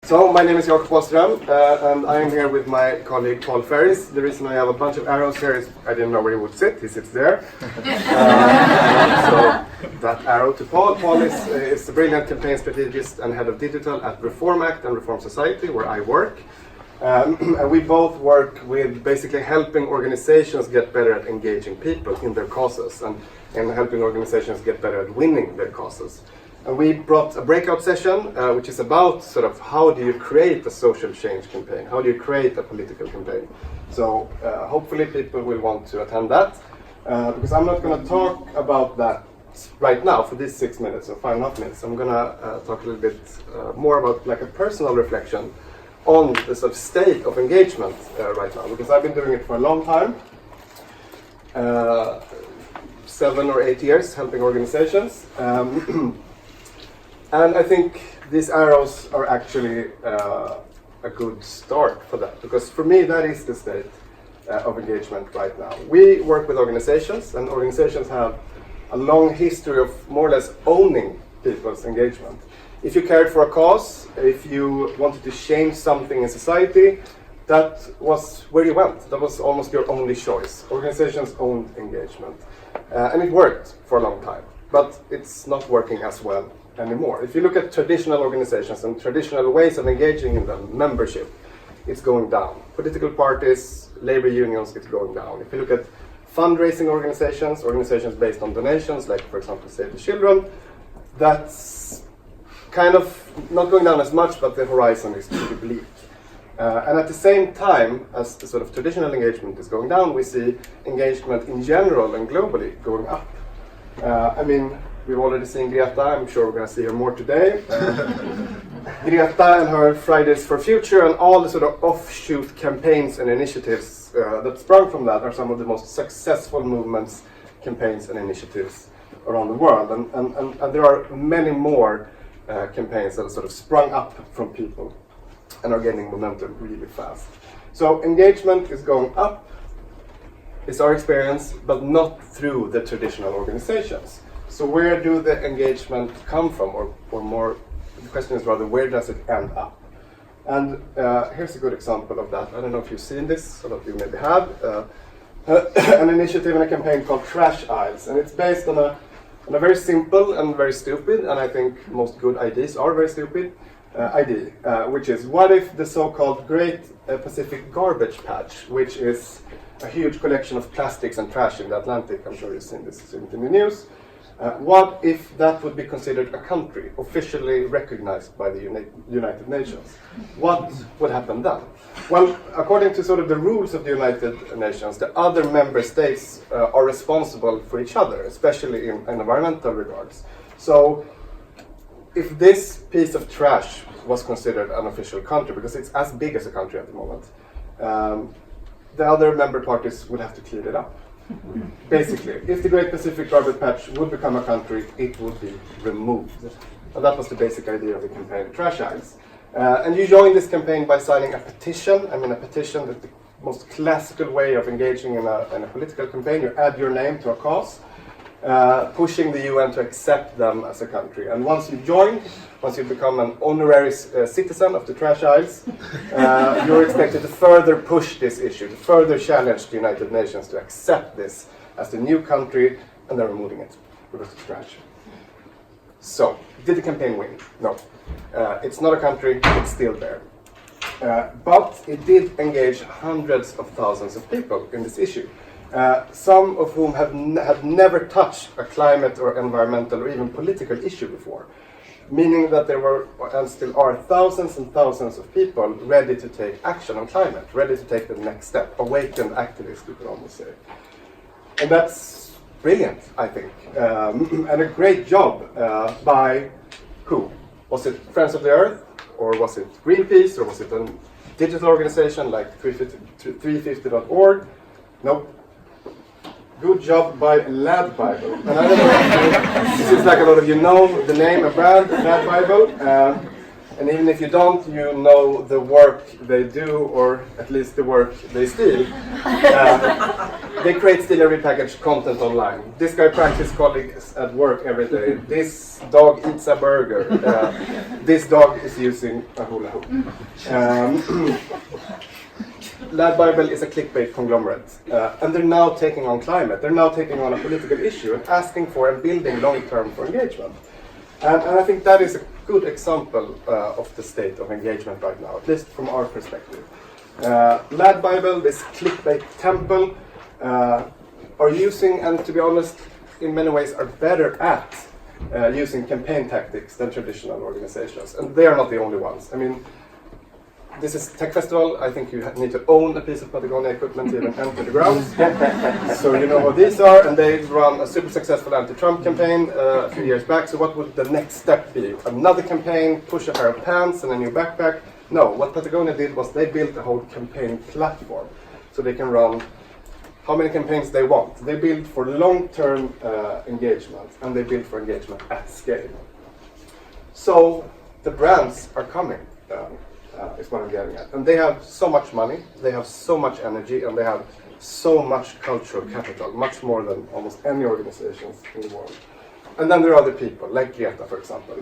So, my name is Åström, and I am here with my colleague Paul Ferris. The reason I have a bunch of arrows here is I didn't know where he would sit. He sits there. So, that arrow to Paul. Paul is a brilliant campaign strategist and head of digital at Reform Act and Reform Society, where I work. And we both work with basically helping organizations get better at engaging people in their causes and helping organizations get better at winning their causes. And we brought a breakout session, which is about sort of how do you create a social change campaign? How do you create a political campaign? So hopefully people will want to attend that, because I'm not going to talk about that right now for these 6 minutes or 5.5 minutes. I'm going to talk a little bit more about like a personal reflection on the sort of state of engagement right now, because I've been doing it for a long time, 7 or 8 years helping organizations. And I think these arrows are actually a good start for that, because for me that is the state of engagement right now. We work with organizations, and organizations have a long history of more or less owning people's engagement. If you cared for a cause, if you wanted to change something in society, that was where you went. That was almost your only choice. Organizations owned engagement. And it worked for a long time, but it's not working as well anymore. If you look at traditional organizations and traditional ways of engaging in them, membership, it's going down. Political parties, labor unions, it's going down. If you look at fundraising organizations based on donations, like for example Save the Children, that's kind of not going down as much, but the horizon is pretty bleak. And at the same time as the sort of traditional engagement is going down, we see engagement in general and globally going up. I mean, we've already seen Greta. I'm sure we're going to see her more today. Greta and her Fridays for Future and all the sort of offshoot campaigns and initiatives that sprung from that are some of the most successful movements, campaigns and initiatives around the world. And there are many more campaigns that have sort of sprung up from people and are gaining momentum really fast. So engagement is going up, is our experience, but not through the traditional organizations. So where do the engagement come from, or more, the question is rather, where does it end up? And here's a good example of that. I don't know if you've seen this, some of you maybe have. An initiative and a campaign called Trash Aisles, and it's based on a very simple and very stupid, and I think most good ideas are very stupid, idea, which is, what if the so-called Great Pacific Garbage Patch, which is a huge collection of plastics and trash in the Atlantic, I'm sure you've seen this in the news, what if that would be considered a country, officially recognized by the United Nations? What would happen then? Well, according to sort of the rules of the United Nations, the other member states are responsible for each other, especially in environmental regards. So if this piece of trash was considered an official country, because it's as big as a country at the moment, the other member parties would have to clean it up. Basically, if the Great Pacific Garbage Patch would become a country, it would be removed. And that was the basic idea of the campaign, Trash Aisles. And you join this campaign by signing a petition. I mean, a petition is the most classical way of engaging in a political campaign. You add your name to a cause, pushing the UN to accept them as a country. And once you join, once you become an honorary citizen of the Trash Aisles, you're expected to further push this issue, to further challenge the United Nations to accept this as the new country, and they're removing it because it's trash. So, did the campaign win? No. It's not a country, it's still there. But it did engage hundreds of thousands of people in this issue. Some of whom had never touched a climate or environmental or even political issue before. Meaning that there were, and still are, thousands and thousands of people ready to take action on climate, ready to take the next step, awakened activists, we could almost say. And that's brilliant, I think, and a great job by who? Was it Friends of the Earth, or was it Greenpeace, or was it a digital organization like 350.org? Nope. Good job by Lad Bible. And I don't know, this is like a lot of you know the name and brand, Lad Bible. And even if you don't, you know the work they do, or at least the work they steal. They create still a repackaged content online. This guy pranks his colleagues at work every day. This dog eats a burger. This dog is using a hula hoop. Lad Bible is a clickbait conglomerate, and they're now taking on climate. They're now taking on a political issue and asking for and building long-term for engagement. And I think that is a good example of the state of engagement right now, at least from our perspective. Lad Bible, this clickbait temple, are using, and to be honest, in many ways are better at using campaign tactics than traditional organizations. And they are not the only ones. I mean, this is Tech Festival. I think you need to own a piece of Patagonia equipment to even enter the grounds. So you know what these are, and they run a super successful anti-Trump campaign a few years back. So what would the next step be? Another campaign, push a pair of pants and a new backpack? No, what Patagonia did was they built a whole campaign platform. So they can run how many campaigns they want. They build for long-term engagement, and they build for engagement at scale. So the brands are coming. Is what I'm getting at. And they have so much money, they have so much energy, and they have so much cultural capital, much more than almost any organizations in the world. And then there are other people, like Greta, for example,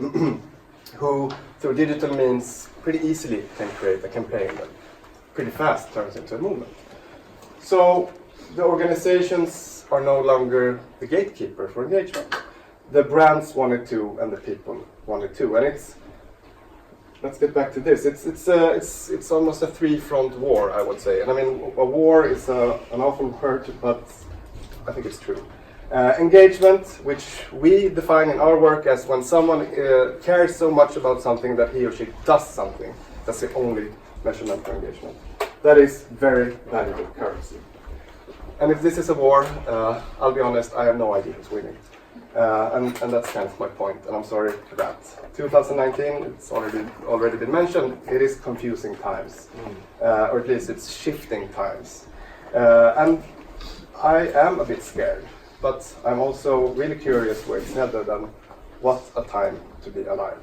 who, through digital means, pretty easily can create a campaign that pretty fast turns into a movement. So the organizations are no longer the gatekeeper for engagement. The brands wanted to, and the people wanted to. And let's get back to this. It's almost a three-front war, I would say. And I mean, a war is an awful word, but I think it's true. Engagement, which we define in our work as when someone cares so much about something that he or she does something. That's the only measurement for engagement. That is very valuable currency. And if this is a war, I'll be honest, I have no idea who's winning. And that's kind of my point, and I'm sorry for that. 2019, it's already been mentioned, it is confusing times, or at least it's shifting times. And I am a bit scared, but I'm also really curious where it's headed and what a time to be alive.